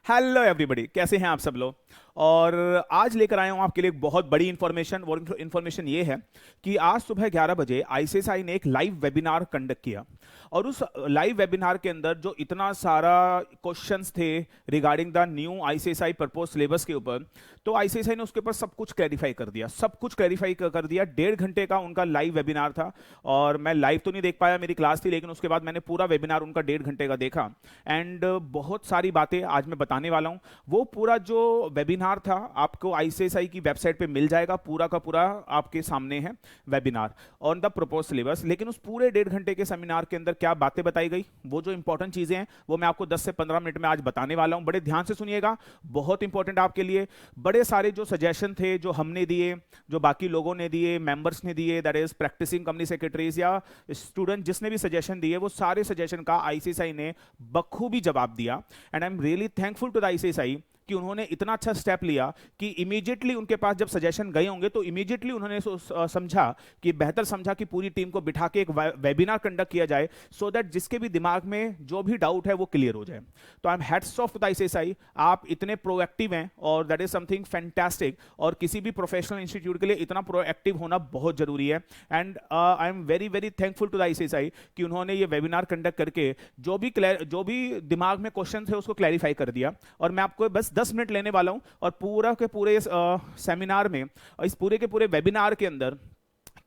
Hello everybody, कैसे हैं आप सब लोग। और आज लेकर आया हूं आपके लिए एक बहुत बड़ी इंफॉर्मेशन। वो इंफॉर्मेशन ये है कि आज सुबह 11 बजे आईसीएसआई ने एक लाइव वेबिनार कंडक्ट किया। और उस लाइव वेबिनार के अंदर जो इतना सारा क्वेश्चंस थे regarding the new ICSI propose syllabus के ऊपर, तो आईसीएसआई ने उसके ऊपर सब कुछ क्लैरिफाई कर दिया। सब कुछ क्लैरिफाई कर दिया। 1.5 घंटे का उनका लाइव वेबिनार था। और मैं लाइव तो नहीं देख पाया, मेरी क्लास थी, लेकिन उसके बाद मैंने पूरा वेबिनार उनका 1.5 घंटे का देखा। एंड बहुत सारी बातें आज मैं बताने वाला हूं। वो पूरा जो वेबिनार था आपको आईसीएसआई की वेबसाइट पे मिल जाएगा। पूरा का पूरा आपके सामने है webinar on the propose syllabus. लेकिन उस पूरे 1.5 घंटे के सेमिनार के अंदर क्या बातें बताई गई, वो जो इंपॉर्टेंट चीजें हैं, वो मैं आपको 10 से 15 मिनट में आज बताने वाला हूं। बड़े ध्यान से सुनिएगा, बहुत इंपॉर्टेंट आपके लिए। बड़े सारे जो सजेशन थे, जो हमने दिए, जो बाकी लोगों ने दिए, मेंबर्स ने दिए, that is practicing company secretaries या स्टूडेंट, जिसने भी सजेशन दिए, वो सारे सजेशन का आईसीएसआई ने बखूबी जवाब दिया। And I am really thankful to the ICSI कि उन्होंने इतना अच्छा स्टेप लिया कि इमीडिएटली उनके पास जब सजेशन गए होंगे तो इमीडिएटली उन्होंने समझा कि बेहतर समझा कि पूरी टीम को बिठा के एक वेबिनार कंडक्ट किया जाए, सो दैट जिसके भी दिमाग में जो भी डाउट है वो क्लियर हो जाए। तो I am hats off to ICSI, आप इतने प्रोएक्टिव हैं और दैट इज समथिंग फैंटास्टिक। और किसी भी प्रोफेशनल इंस्टीट्यूट के लिए इतना प्रोएक्टिव होना बहुत जरूरी है। And I am very very thankful to the ICSI कि उन्होंने ये वेबिनार कंडक्ट करके जो भी दिमाग में क्वेश्चन थे उसको क्लैरिफाई कर दिया। और मैं आपको बस 10 मिनट लेने वाला हूं और पूरा के पूरे सेमिनार में, इस पूरे के पूरे वेबिनार के अंदर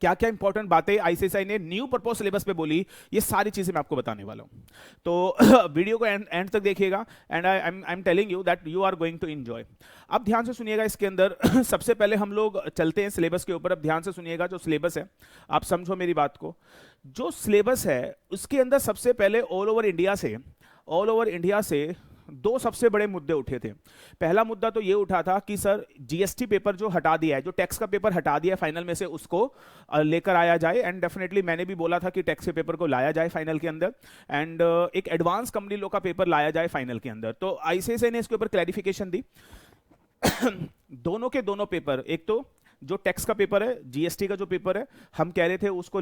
क्या क्या इंपॉर्टेंट बातें आईसीएसआई ने न्यू प्रपोज सिलेबस पे बोली, ये सारी चीजें मैं आपको बताने वाला हूं। तो वीडियो को एंड तक देखिएगा। And I am telling you that you are going to enjoy. अब ध्यान से सुनिएगा इसके अंदर सबसे पहले हम लोग चलते हैं सिलेबस के ऊपर। अब ध्यान से सुनिएगा, जो सिलेबस है, आप समझो मेरी बात को। जो सिलेबस है उसके अंदर सबसे पहले ऑल ओवर इंडिया से दो सबसे बड़े मुद्दे उठे थे। पहला मुद्दा तो ये उठा था कि सर जीएसटी पेपर जो हटा दिया है, जो टैक्स का पेपर हटा दिया है फाइनल में से, उसको लेकर आया जाए। एंड डेफिनेटली मैंने भी बोला था कि टैक्स के पेपर को लाया जाए फाइनल के अंदर। एंड एक एडवांस कंपनी लॉ का पेपर लाया जाए फाइनल के अंदर। तो आईसीएसआई ने इसके ऊपर क्लैरिफिकेशन दी। दोनों के दोनों पेपर, एक तो जो टैक्स का पेपर है, जीएसटी का जो पेपर है, हम कह रहे थे उसको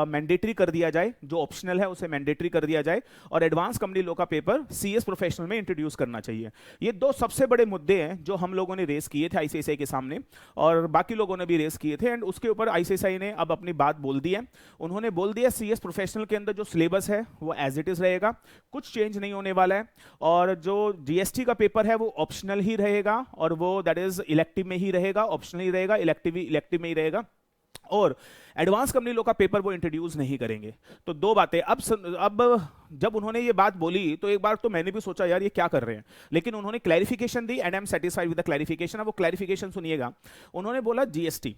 मैंडेटरी कर दिया जाए, जो ऑप्शनल है उसे मैंडेटरी कर दिया जाए। और एडवांस कंपनी लॉ का पेपर सीएस प्रोफेशनल में इंट्रोड्यूस करना चाहिए। ये दो सबसे बड़े मुद्दे हैं जो हम लोगों ने रेस किए थे आईसीएसआई के सामने, और बाकी लोगों ने भी रेस किए थे। एंड उसके ऊपर आईसीएसआई ने अब अपनी बात बोल दी है। उन्होंने बोल दिया सीएस प्रोफेशनल के अंदर जो सिलेबस है वो एज इट इज रहेगा, कुछ चेंज नहीं होने वाला है। और जो जीएसटी का पेपर है वो ऑप्शनल ही रहेगा, और वो दैट इज इलेक्टिव में ही रहेगा, ऑप्शनल ही रहेगा, इलेक्टिव में ही रहेगा। और एडवांस कंपनी लॉ का पेपर वो इंट्रोड्यूस नहीं करेंगे। तो दो बातें। अब जब उन्होंने ये बात बोली तो एक बार तो मैंने भी सोचा यार ये क्या कर रहे हैं, लेकिन उन्होंने clarification the and I am satisfied with the clarification. अब वो क्लैरिफिकेशन सुनिएगा। उन्होंने बोला जीएसटी,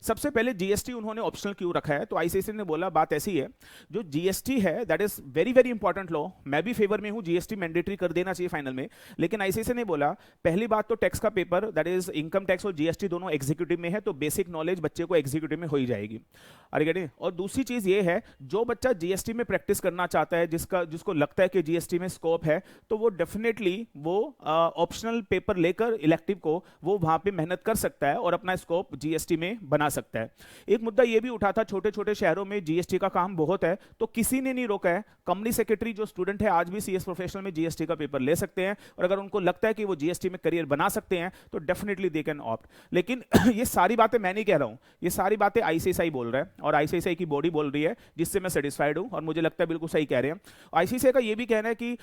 सबसे पहले जीएसटी उन्होंने ऑप्शनल क्यों रखा है, तो आईसीएसआई ने बोला बात ऐसी है, जो जीएसटी है that is very very important law. मैं भी फेवर में हूं, जीएसटी मैंडेटरी कर देना चाहिए फाइनल में। लेकिन आईसीएसआई ने बोला पहली बात तो टैक्स का paper that is income tax और जीएसटी दोनों एग्जीक्यूटिव में है, तो बेसिक नॉलेज बच्चे को एग्जीक्यूटिव में हो ही जाएगी। अरे गेटिंग। और दूसरी चीज ये है, जो बच्चा जीएसटी में प्रैक्टिस करना चाहता है, जिसको लगता है कि जीएसटी में स्कोप है, तो वो डेफिनेटली वो ऑप्शनल पेपर लेकर इलेक्टिव को वो वहां पे मेहनत कर सकता है और अपना स्कोप जीएसटी में बना सकता है। एक मुद्दा यह भी उठा था, छोटे छोटे शहरों में जीएसटी का काम बहुत है, तो किसी ने नहीं रोका है। कंपनी सेक्रेटरी जो स्टूडेंट है आज भी सीएस प्रोफेशनल में जीएसटी का पेपर ले सकते हैं, और अगर उनको लगता है कि वो जीएसटी में करियर बना सकते हैं तो डेफिनेटली दे कैन ऑप्ट। लेकिन ये सारी बातें मैं नहीं कह रहा हूं, ये सारी बातें आईसीएसआई बोल रहा है और आईसीएसआई की बॉडी बोल रही है, जिससे मैं सेटिस्फाइड हूं और मुझे लगता है बिल्कुल सही कह रहे हैं। आईसीएसआई का यह भी कहना है कि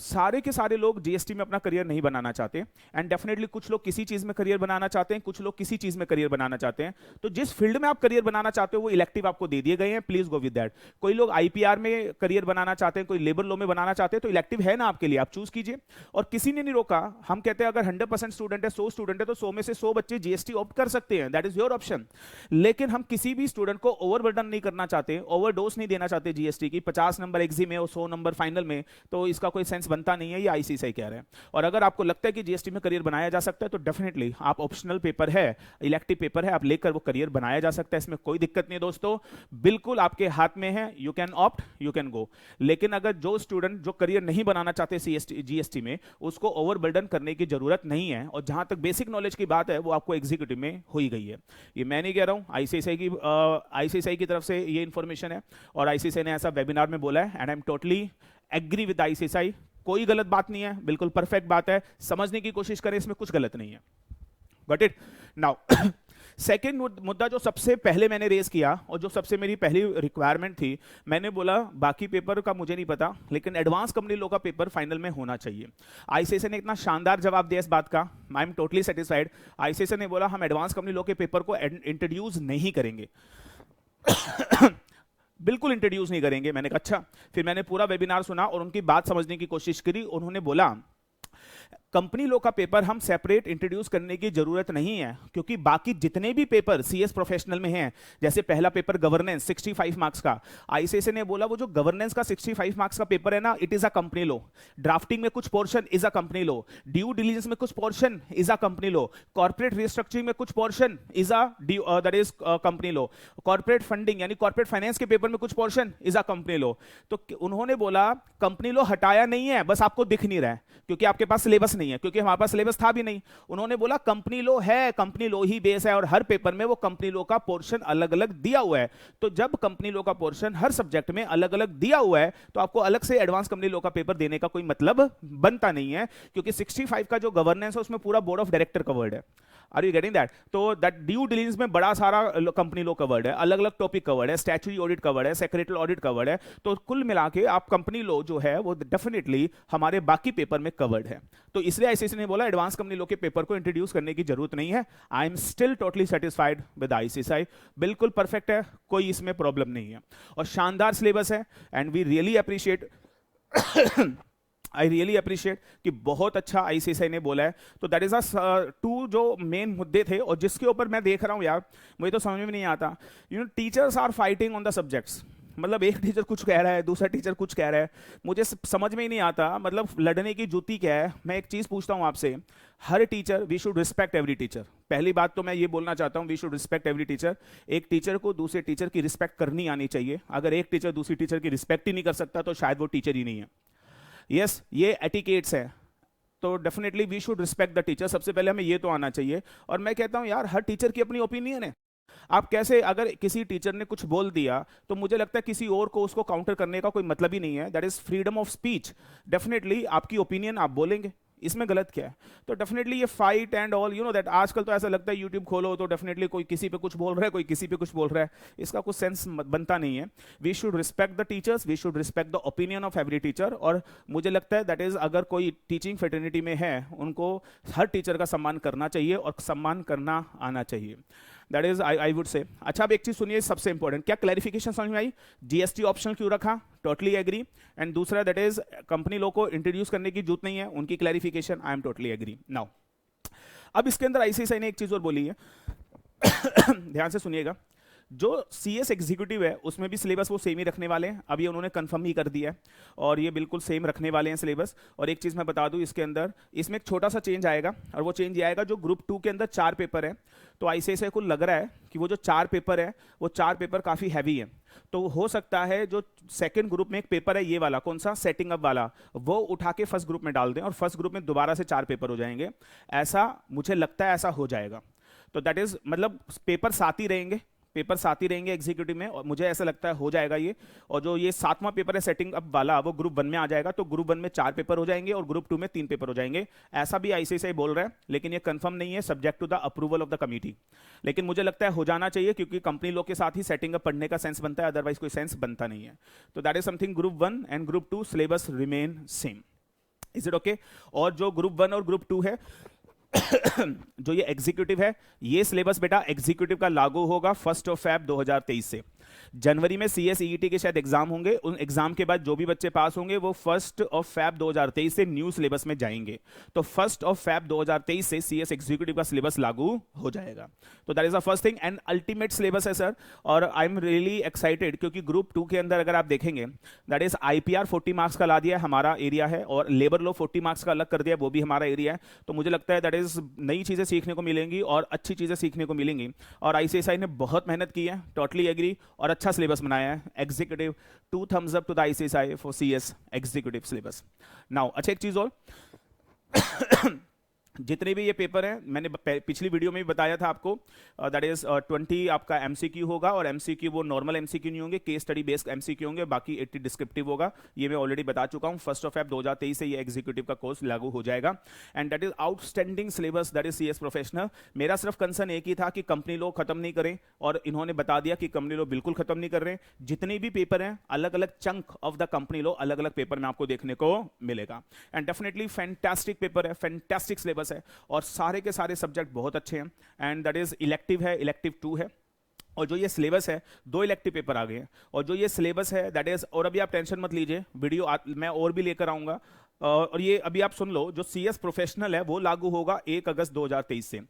सारे के सारे लोग जीएसटी में अपना करियर नहीं बनाना चाहते। एंड डेफिनेटली कुछ लोग किसी चीज में करियर बनाना चाहते हैं, कुछ लोग किसी चीज में करियर बनाना चाहते हैं। तो जिस फील्ड में आप करियर बनाना चाहते हो वो इलेक्टिव आपको दे दिए गए हैं, प्लीज गो विद दैट। कोई लोग आईपीआर में करियर बनाना चाहते हैं, कोई लेबर लॉ में बनाना चाहते हैं, तो इलेक्टिव है ना आपके लिए, आप चूज कीजिए। और किसी ने नहीं रोका। हम कहते हैं अगर 100% स्टूडेंट है, 100 स्टूडेंट है, तो 100 में से 100 बच्चे जीएसटी ऑप्ट कर सकते हैं, दैट इज योर ऑप्शन। लेकिन हम किसी भी स्टूडेंट को ओवरबर्डन नहीं करना चाहते, ओवरडोज नहीं देना चाहते जीएसटी की। 50 नंबर एग्जी में और 100 नंबर फाइनल में, तो इसका कोई सेंस बनता नहीं है, ये आईसीएसआई कह रहे हैं। और अगर आपको लगता है कि जीएसटी में करियर बनाया जा सकता है, तो डेफिनेटली आप ऑप्शनल पेपर है, इलेक्टिव पेपर है, आप लेकर वो करियर बनाया जा सकता है। इसमें कोई दिक्कत नहीं है दोस्तों, बिल्कुल आपके हाथ में है। You can opt, you can go. लेकिन अगर जो स्टूडेंट जो करियर नहीं बनाना चाहते जीएसटी में, उसको ओवरबर्डन करने की जरूरत नहीं है। और जहां तक बेसिक नॉलेज की बात है वो आपको एग्जीक्यूटिव में हो ही गई है। ये मैं नहीं कह रहा हूं, आईसीएसआई की तरफ से ये इंफॉर्मेशन है और आईसीएसआई ने ऐसा वेबिनार में बोला है। And I am totally agree with ICSI. कोई गलत बात नहीं है, बिल्कुल परफेक्ट बात है, समझने की कोशिश करें, इसमें कुछ गलत नहीं है। Got it? नाउ सेकेंड मुद्दा जो सबसे पहले मैंने रेज किया और जो सबसे मेरी पहली रिक्वायरमेंट थी, मैंने बोला बाकी पेपर का मुझे नहीं पता, लेकिन एडवांस कंपनी लॉ का पेपर फाइनल में होना चाहिए। आईसीएसई ने इतना शानदार जवाब दिया इस बात का, आई एम टोटली सेटिस्फाइड। आईसीएसई ने बोला हम एडवांस कंपनी लॉ के पेपर को इंट्रोड्यूस नहीं करेंगे। बिल्कुल इंट्रोड्यूस नहीं करेंगे। मैंने कहा अच्छा। फिर मैंने पूरा वेबिनार सुना और उनकी बात समझने की कोशिश करी। उन्होंने बोला कंपनी लॉ का पेपर हम सेपरेट इंट्रोड्यूस करने की जरूरत नहीं है, क्योंकि बाकी जितने भी पेपर सीएस प्रोफेशनल में हैं, जैसे पहला पेपर गवर्नेंस 65 मार्क्स का, आईसीएसई ने बोला वो जो गवर्नेंस का 65 मार्क्स का पेपर है ना, it is a company law. Drafting में कुछ portion is a company law, due diligence में कुछ portion is a company law, corporate restructuring में कुछ portion is a that is company law, corporate funding यानी कॉर्पोरेट फाइनेंस के paper में कुछ portion is a company law. तो उन्होंने बोला कंपनी लॉ हटाया नहीं है, बस आपको दिख नहीं रहा है क्योंकि आपके पास सिलेबस नहीं है, क्योंकि हमारे पास सिलेबस था भी नहीं। उन्होंने बोला कंपनी लॉ है, कंपनी लॉ ही बेस है और हर पेपर में वो कंपनी लॉ का पोर्शन अलग अलग दिया हुआ है। तो जब कंपनी लॉ का पोर्शन हर सब्जेक्ट में अलग अलग दिया हुआ है तो आपको अलग से एडवांस कंपनी लॉ का पेपर देने का कोई मतलब बनता नहीं है, क्योंकि 65 का जो गवर्नेंस है उसमें पूरा बोर्ड ऑफ डायरेक्टर कवर्ड है। Are you getting that? तो दैट ड्यू डिलिजेंस में बड़ा सारा कंपनी लॉ कवर्ड है, अलग अलग टॉपिक कवर्ड है, स्टैट्यूटरी ऑडिट कवर्ड है, सेक्रेटरी ऑडिट कवर्ड है। तो कुल मिला के आप कंपनी लॉ जो है वो डेफिनेटली हमारे बाकी पेपर में कवर्ड है। तो इसलिए आईसीएसई ने बोला एडवांस कंपनी लॉ के पेपर को इंट्रोड्यूस करने की जरूरत नहीं है। I am still totally satisfied with ICSE, बिल्कुल परफेक्ट है, कोई इसमें प्रॉब्लम नहीं है और शानदार सिलेबस है। And we really appreciate I really appreciate कि बहुत अच्छा आईसीएसई ने बोला है। तो दैट इज टू जो मेन मुद्दे थे और जिसके ऊपर मैं देख रहा हूं यार, मुझे तो समझ में नहीं आता। You know teachers are fighting on the subjects, मतलब एक टीचर कुछ कह रहा है, दूसरा टीचर कुछ कह रहा है, मुझे समझ में ही नहीं आता मतलब लड़ने की जुती क्या है। मैं एक चीज पूछता हूं आपसे, हर teacher, we should respect every teacher. पहली बात तो मैं ये बोलना चाहता हूं, we should respect every teacher. एक टीचर को दूसरे टीचर की रिस्पेक्ट करनी आनी चाहिए। अगर एक टीचर दूसरी टीचर की रिस्पेक्ट ही नहीं कर सकता तो शायद वो टीचर ही नहीं है। यस, ये एटिकेट्स है, तो definitely we should respect the teacher. सबसे पहले हमें ये तो आना चाहिए। और मैं कहता हूं यार, हर टीचर की अपनी ओपिनियन है। आप कैसे, अगर किसी टीचर ने कुछ बोल दिया तो मुझे लगता है किसी और को उसको काउंटर करने का कोई मतलब ही नहीं है। That is freedom of speech. Definitely आपकी ओपिनियन आप बोलेंगे, इसमें गलत क्या है? तो डेफिनेटली ये fight and all, you know that आजकल तो ऐसा लगता है यूट्यूब खोलो तो डेफिनेटली कोई किसी पे कुछ बोल रहा है, कोई किसी पे कुछ बोल रहा है, इसका कुछ सेंस बनता नहीं है। We should respect the teachers, we should respect the opinion of every teacher. और मुझे लगता है दैट इज, अगर कोई टीचिंग फेटर्निटी में है उनको हर टीचर का सम्मान करना चाहिए और सम्मान करना आना चाहिए। दैट इज आई वुड से। अच्छा, अब एक चीज सुनिए सबसे इंपॉर्टेंट, क्या क्लैरिफिकेशन समझ में आई? जीएसटी ऑप्शनल क्यों रखा? Totally agree. एंड दूसरा दैट इज कंपनी लॉ को इंट्रोड्यूस करने की जरूरत नहीं है, उनकी clarification I am totally agree. Now अब इसके अंदर आईसीएसई ने एक चीज और बोली है ध्यान से सुनिएगा। जो सीएस एग्जीक्यूटिव है उसमें भी सिलेबस वो सेम ही रखने वाले हैं, अभी उन्होंने कंफर्म ही कर दिया है और ये बिल्कुल सेम रखने वाले हैं सिलेबस। और एक चीज़ मैं बता दूं, इसके अंदर इसमें एक छोटा सा चेंज आएगा और वो चेंज ये आएगा, जो ग्रुप 2 के अंदर 4 पेपर है, तो आईसीएसई को लग रहा है कि वो जो 4 पेपर है वो 4 पेपर काफ़ी हैवी है। तो हो सकता है जो सेकंड ग्रुप में एक पेपर है, ये वाला कौन सा, सेटिंग अप वाला, वो उठा के फर्स्ट ग्रुप में डाल दें और फर्स्ट ग्रुप में दोबारा से 4 पेपर हो जाएंगे। ऐसा मुझे लगता है ऐसा हो जाएगा। तो दैट इज मतलब पेपर साथ ही रहेंगे, पेपर साथ ही रहेंगे एग्जीक्यूटिव में, और मुझे ऐसा लगता है हो जाएगा ये। और जो ये 7वां पेपर है सेटिंग अप वाला, वो ग्रुप 1 में आ जाएगा। तो ग्रुप 1 में 4 पेपर हो जाएंगे और ग्रुप 2 में 3 पेपर हो जाएंगे। ऐसा भी आईसीएसई बोल रहा है, लेकिन ये कंफर्म नहीं है, subject to the approval of the committee. लेकिन मुझे लगता है हो जाना चाहिए, क्योंकि कंपनी लॉ के साथ ही सेटिंग अप पढ़ने का सेंस बनता है, अदरवाइज कोई सेंस बनता नहीं है। तो that is something, group 1 and group 2 syllabus remain same. Is it okay? और जो ग्रुप 1 और ग्रुप 2 है जो ये एग्जीक्यूटिव है, ये सिलेबस बेटा एग्जीक्यूटिव का लागू होगा 1 फरवरी 2023 से। जनवरी में सीएसईईटी के शायद एग्जाम होंगे, उन एग्जाम के बाद जो भी बच्चे पास होंगे वो 1 फरवरी 2023 से न्यू सिलेबस में जाएंगे। तो 1 फरवरी 2023 से सीएस एग्जीक्यूटिव का सिलेबस लागू हो जाएगा। तो that is the first thing and ultimate syllabus है सर। और आई एम रियली एक्साइटेड, क्योंकि ग्रुप 2 के अंदर अगर आप देखेंगे, दैट इज आईपीआर 40 मार्क्स का ला दिया है, हमारा एरिया है, और लेबर लॉ 40 मार्क्स का अलग कर दिया, वो भी हमारा एरिया है। तो मुझे लगता है दैट इज नई चीजें सीखने को मिलेंगी और अच्छी चीजें सीखने को मिलेंगी। और आईसीएसई ने बहुत मेहनत की है, टोटली एग्री, और अच्छा सिलेबस बनाया है executive. 2 thumbs up to the ICSE for CS executive syllabus. Now अच्छा, एक चीज और जितने भी ये पेपर हैं, मैंने पिछली वीडियो में भी बताया था आपको, दैट इज 20 आपका एमसीक्यू होगा, और एमसीक्यू वो नॉर्मल एमसीक्यू नहीं होंगे, केस स्टडी बेस्ड एमसीक्यू होंगे, बाकी 80 डिस्क्रिप्टिव होगा। ये मैं ऑलरेडी बता चुका हूं। 1 Feb 2023 से ये एग्जीक्यूटिव का कोर्स लागू हो जाएगा। And that is outstanding syllabus, that is CS professional. मेरा सिर्फ कंसर्न एक ही था कि कंपनी लोग खत्म नहीं करें, और इन्होंने बता दिया कि कंपनी लोग बिल्कुल खत्म नहीं कर रहे। जितने भी पेपर हैं, अलग अलग चंक ऑफ द कंपनी लोग, अलग अलग पेपर में आपको देखने को मिलेगा। एंड डेफिनेटली फैंटास्टिक पेपर है, फैंटास्टिक सिलेबस है, और सारे के सारे सब्जेक्ट बहुत अच्छे हैं। एंड दैट इज इलेक्टिव है, इलेक्टिव 2 है। और जो ये सिलेबस है, 2 इलेक्टिव पेपर आ गए हैं, और जो ये सिलेबस है दैट इज, और अभी आप टेंशन मत लीजिए, वीडियो मैं और भी लेकर आऊंगा। और ये अभी आप सुन लो, जो सीएस प्रोफेशनल है वो लागू होगा 1 अगस्त 2023 से।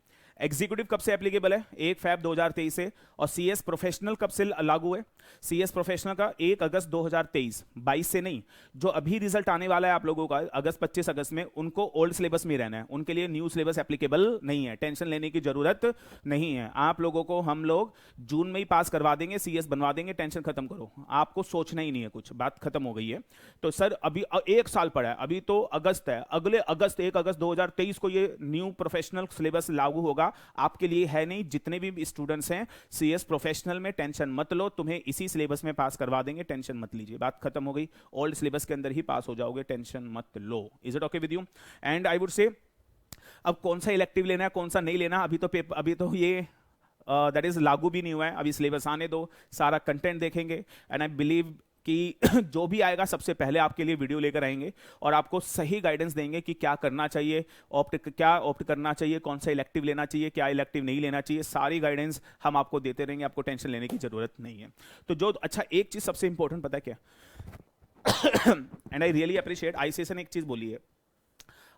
एग्जीक्यूटिव कब से एप्लीकेबल है? 1 Feb 2023 से। और सीएस प्रोफेशनल कब से लागू है? सीएस प्रोफेशनल का 1 अगस्त 2023, 22 से नहीं। जो अभी रिजल्ट आने वाला है आप लोगों का 25 अगस्त में, उनको ओल्ड सिलेबस में रहना है, उनके लिए न्यू सिलेबस एप्लीकेबल नहीं है। टेंशन लेने की जरूरत नहीं है। आप लोगों को हम लोग जून में ही पास करवा देंगे, सीएस बनवा देंगे, टेंशन खत्म करो, आपको सोचना ही नहीं है कुछ, बात खत्म हो गई है। तो सर अभी 1 साल पड़ा है, अभी तो अगस्त है, अगले अगस्त 1 अगस्त 2023 को ये न्यू प्रोफेशनल सिलेबस लागू होगा। आपके लिए है नहीं, जितने भी स्टूडेंट्स हैं सीएस प्रोफेशनल में, टेंशन मत लो, तुम्हें इसी सिलेबस में पास करवा देंगे, टेंशन मत लीजिए, बात खत्म हो गई। ओल्ड सिलेबस के अंदर ही पास हो जाओगे, टेंशन मत लो। Is it okay with you? And I would say, अब कौन सा इलेक्टिव लेना है, कौन सा नहीं लेना, अभी तो ये दैट इज लागू भी नहीं हुआ है। अभी सिलेबस आने दो, सारा कंटेंट देखेंगे, एंड आई बिलीव कि जो भी आएगा सबसे पहले आपके लिए वीडियो लेकर आएंगे, और आपको सही गाइडेंस देंगे कि क्या करना चाहिए, क्या ऑप्ट करना चाहिए, कौन सा इलेक्टिव लेना चाहिए, क्या इलेक्टिव नहीं लेना चाहिए, सारी गाइडेंस हम आपको देते रहेंगे, आपको टेंशन लेने की जरूरत नहीं है। तो जो अच्छा, एक चीज सबसे इंपॉर्टेंट पता है क्या? And I really appreciate, ICSE ने एक चीज बोली है।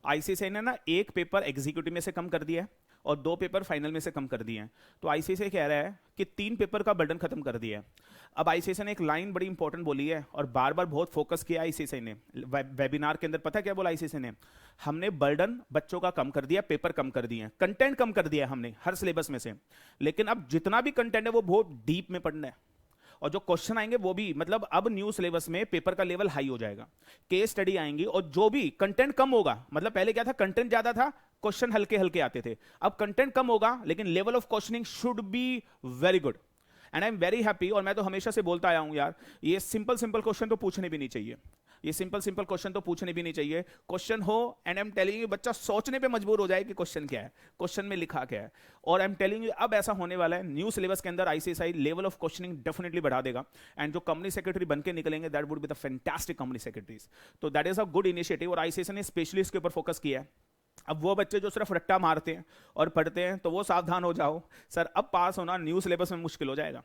आईसीएसई ने ना एक पेपर एग्जीक्यूटिव में से कम कर दिया है, और 2 पेपर फाइनल में से कम कर दिए हैं। तो आईसीएसई कह रहा है कि 3 पेपर का बर्डन खत्म कर दिया है। अब आईसीएसई ने एक लाइन बड़ी इंपॉर्टेंट बोली है, और बार बार बहुत फोकस किया आईसीएसई ने वेबिनार के अंदर। पता है क्या बोला आईसीएसई ने? हमने बर्डन बच्चों का कम कर दिया, पेपर कम कर दिए, कंटेंट कम कर दिया हमने हर सिलेबस में से, लेकिन अब जितना भी कंटेंट है वो बहुत डीप में पढ़ना है, और जो क्वेश्चन आएंगे वो भी, मतलब अब न्यू सिलेबस में पेपर का लेवल हाई हो जाएगा, केस स्टडी आएंगी, और जो भी कंटेंट कम होगा, मतलब पहले क्या था, कंटेंट ज्यादा था, क्वेश्चन हल्के हल्के आते थे, अब कंटेंट कम होगा, लेकिन level of questioning should be very good. And I am very happy, और मैं तो हमेशा से बोलता आया हूं यार, ये सिंपल सिंपल क्वेश्चन तो पूछने भी नहीं चाहिए, ये सिंपल सिंपल क्वेश्चन तो पूछने भी नहीं चाहिए। क्वेश्चन हो, and I am telling you, बच्चा सोचने पे मजबूर हो जाए कि क्वेश्चन क्या है, क्वेश्चन में लिखा क्या है। और आई एम टेलिंग यू, अब ऐसा होने वाला है न्यू सिलेबस के अंदर, ICSE level of questioning definitely बढ़ा देगा, एंड जो कंपनी सेक्रेटरी बन के निकलेंगे, that would be the fantastic company secretaries. तो that is a good initiative, और आईसीएसई ने स्पेशली इसके ऊपर फोकस किया है। अब वो बच्चे जो सिर्फ रट्टा मारते हैं और पढ़ते हैं, तो वो सावधान हो जाओ, सर अब पास होना न्यू सिलेबस में मुश्किल हो जाएगा।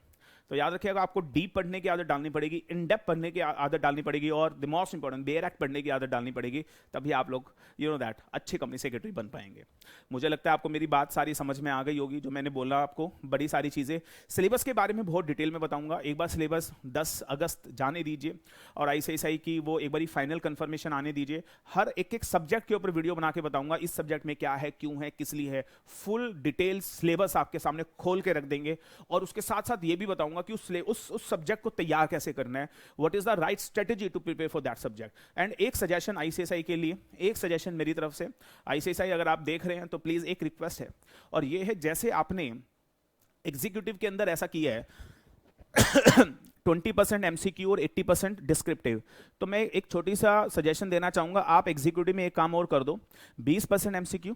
तो याद रखिएगा, आपको डीप पढ़ने की आदत डालनी पड़ेगी, इन डेप्थ पढ़ने की आदत डालनी पड़ेगी, और द मोस्ट इंपॉर्टेंट बेरैक पढ़ने की आदत डालनी पड़ेगी, तभी आप लोग यू नो दैट अच्छे कंपनी सेक्रेटरी बन पाएंगे। मुझे लगता है आपको मेरी बात सारी समझ में आ गई होगी, जो मैंने बोला आपको बड़ी सारी चीज़ें। सिलेबस के बारे में बहुत डिटेल में बताऊंगा, एक बार सिलेबस 10 अगस्त जाने दीजिए, और आईसीएसई की वो एक बार फाइनल कंफर्मेशन आने दीजिए। हर एक एक सब्जेक्ट के ऊपर वीडियो बना के बताऊंगा, इस सब्जेक्ट में क्या है, क्यों है, किस लिए है, फुल डिटेल सिलेबस आपके सामने खोल के रख देंगे। और उसके साथ साथ ये भी बताऊंगा कि उस सब्जेक्ट को तैयार कैसे करना है, what is the right strategy to prepare for that subject. And एक सजेशन आईसीएसई के लिए, एक सजेशन मेरी तरफ से, आईसीएसई अगर आप देख रहे हैं तो प्लीज एक रिक्वेस्ट है, और ये है, जैसे आपने एग्जीक्यूटिव के अंदर ऐसा किया है 20% एमसीक्यू और 80% डिस्क्रिप्टिव, तो मैं एक छोटी सा सजेशन देना चाहूंगा, आप एग्जीक्यूटिव में एक काम और कर दो, 20% एमसीक्यू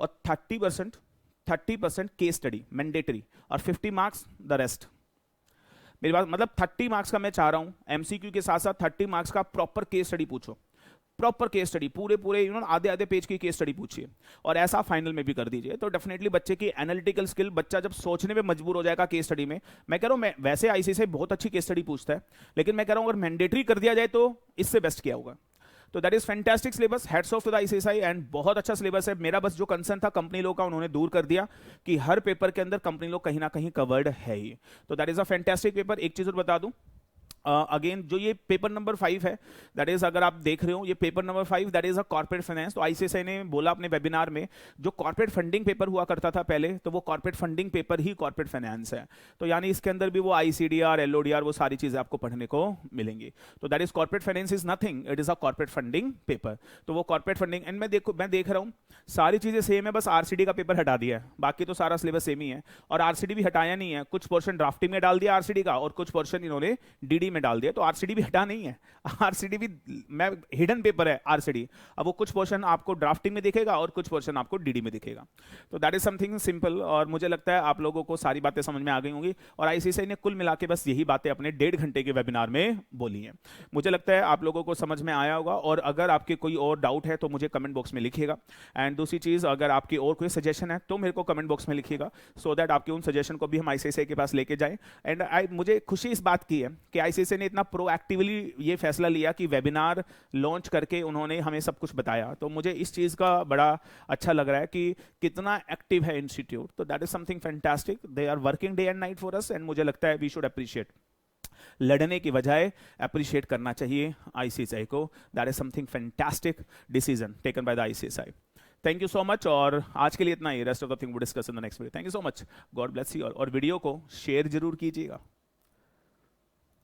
और 30% केस स्टडी मैंडेटरी, और 50 मार्क्स द रेस्ट। मेरी बात मतलब 30 मार्क्स का मैं चाह रहा हूं, एमसीक्यू के साथ साथ 30 मार्क्स का प्रॉपर केस स्टडी पूछो, प्रॉपर केस स्टडी, पूरे आधे आधे पेज की केस स्टडी पूछिए, और ऐसा फाइनल में भी कर दीजिए। तो डेफिनेटली बच्चे की एनालिटिकल स्किल, बच्चा जब सोचने में मजबूर हो जाएगा केस स्टडी में। मैं कह रहा हूं, मैं वैसे आईसीएसई बहुत अच्छी केस स्टडी पूछता है, लेकिन मैं कह रहा हूं अगर मैंडेटरी कर दिया जाए तो इससे बेस्ट क्या होगा। तो that is fantastic syllabus, heads off to the ICSE, and बहुत अच्छा सिलेबस है। मेरा बस जो कंसर्न था कंपनी लोग का, उन्होंने दूर कर दिया कि हर पेपर के अंदर कंपनी लोग कहीं ना कहीं कवर्ड है ही। तो that is a fantastic paper. एक चीज और बता दूं, अगेन जो ये पेपर नंबर 5 है, दैट इज, अगर आप देख रहे हो ये paper number 5, that is a corporate finance. तो आईसीएसआई ने बोला अपने वेबिनार में, जो कॉर्पोरेट फंडिंग पेपर हुआ करता था पहले, तो वो कॉर्पोरेट फंडिंग पेपर ही कॉर्पोरेट फाइनेंस है। तो यानी इसके अंदर भी वो आईसीडीआर, एलओडीआर, वो सारी चीजें आपको पढ़ने को मिलेंगी। तो that is corporate finance is nothing, it is a corporate funding paper. तो वो कॉर्पोरेट फंडिंग, एंड मैं देख रहा हूँ सारी चीजें सेम है, बस आरसीडी का पेपर हटा दिया है, बाकी तो सारा सिलेबस सेम ही है। और आरसीडी भी हटाया नहीं है, कुछ पोर्शन ड्राफ्टिंग में डाल दिया आरसीडी का, और कुछ पोर्शन इन्होंने डीडी में डाल दिया। तो आरसीडी भी हटा नहीं है, आरसीडी भी मैं हिडन पेपर है आरसीडी। अब वो कुछ पोर्शन आपको ड्राफ्टिंग में दिखेगा और कुछ पोर्शन आपको डीडी में दिखेगा। तो दैट इज समथिंग सिंपल, और मुझे लगता है आप लोगों को सारी बातें समझ में आ गई होंगी। और आईसीएसआई ने कुल मिला के बस यही बातें अपने 1.5 घंटे के वेबिनार में बोली हैं। मुझे लगता है आप लोगों को समझ में आया होगा, और अगर आपके कोई और डाउट है तो मुझे कमेंट बॉक्स में लिखिएगा। एंड दूसरी चीज, अगर आपकी और कोई सजेशन है तो मेरे को कमेंट बॉक्स में लिखिएगा, सो दैट आपके उन सजेशन को भी हम आईसीएसआई के पास लेके जाएं। एंड मुझे खुशी इस बात की है कि आईसीएसआई ने इतना प्रोएक्टिवली ये फैसला लिया कि वेबिनार लॉन्च करके उन्होंने हमें सब कुछ बताया। तो मुझे इस चीज का बड़ा अच्छा लग रहा है कि कितना एक्टिव है इंस्टीट्यूट। तो that is something fantastic, they are working day and night for us, and मुझे लगता है वी शुड अप्रिशिएट, लड़ने की बजाय अप्रिशिएट करना चाहिए आईसीएसआई को। That is something fantastic decision taken by the ICSI. Thank you so much, और आज के लिए इतना ही। Rest of the thing we discuss in the next video. Thank you so much, god bless you all, और video को share जरूर कीजिएगा।